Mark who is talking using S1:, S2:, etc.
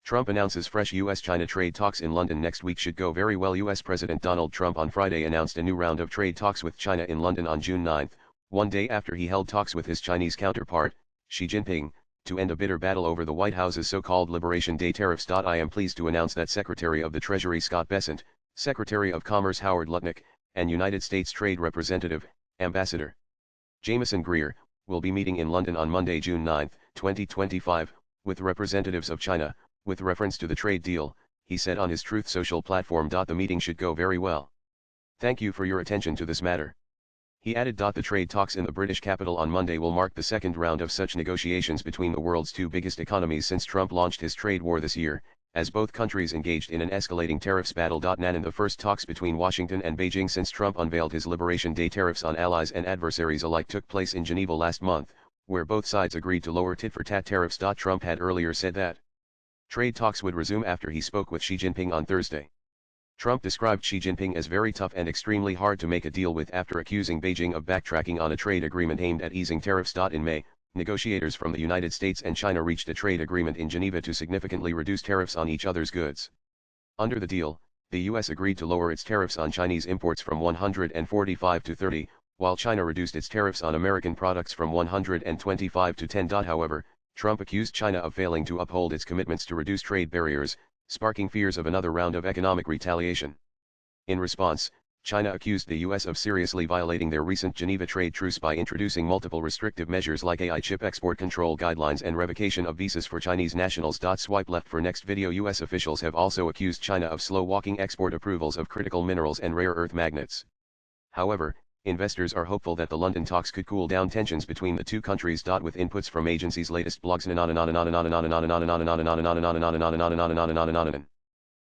S1: Trump announces fresh US-China trade talks in London next week should go very well. US President Donald Trump on Friday announced a new round of trade talks with China in London on June 9, one day after he held talks with his Chinese counterpart, Xi Jinping, to end a bitter battle over the White House's so-called Liberation Day tariffs. I am pleased to announce that Secretary of the Treasury Scott Bessent, Secretary of Commerce Howard Lutnick, and United States Trade Representative, Ambassador Jameson Greer, will be meeting in London on Monday, June 9, 2025, with representatives of China. With reference to the trade deal, he said on his Truth Social platform, "The meeting should go very well. Thank you for your attention to this matter." He added, "The trade talks in the British capital on Monday will mark the second round of such negotiations between the world's two biggest economies since Trump launched his trade war this year, as both countries engaged in an escalating tariffs battle. And the first talks between Washington and Beijing since Trump unveiled his Liberation Day tariffs on allies and adversaries alike took place in Geneva last month, where both sides agreed to lower tit-for-tat tariffs. Trump had earlier said that trade talks would resume after he spoke with Xi Jinping on Thursday. Trump described Xi Jinping as very tough and extremely hard to make a deal with after accusing Beijing of backtracking on a trade agreement aimed at easing tariffs. In May, negotiators from the United States and China reached a trade agreement in Geneva to significantly reduce tariffs on each other's goods. Under the deal, the U.S. agreed to lower its tariffs on Chinese imports from 145 to 30, while China reduced its tariffs on American products from 125 to 10. However, Trump accused China of failing to uphold its commitments to reduce trade barriers, sparking fears of another round of economic retaliation. In response, China accused the U.S. of seriously violating their recent Geneva trade truce by introducing multiple restrictive measures like AI chip export control guidelines and revocation of visas for Chinese nationals. Swipe left for next video. U.S. officials have also accused China of slow-walking export approvals of critical minerals and rare earth magnets. However, investors are hopeful that the London talks could cool down tensions between the two countries. With inputs from agencies' latest blogs.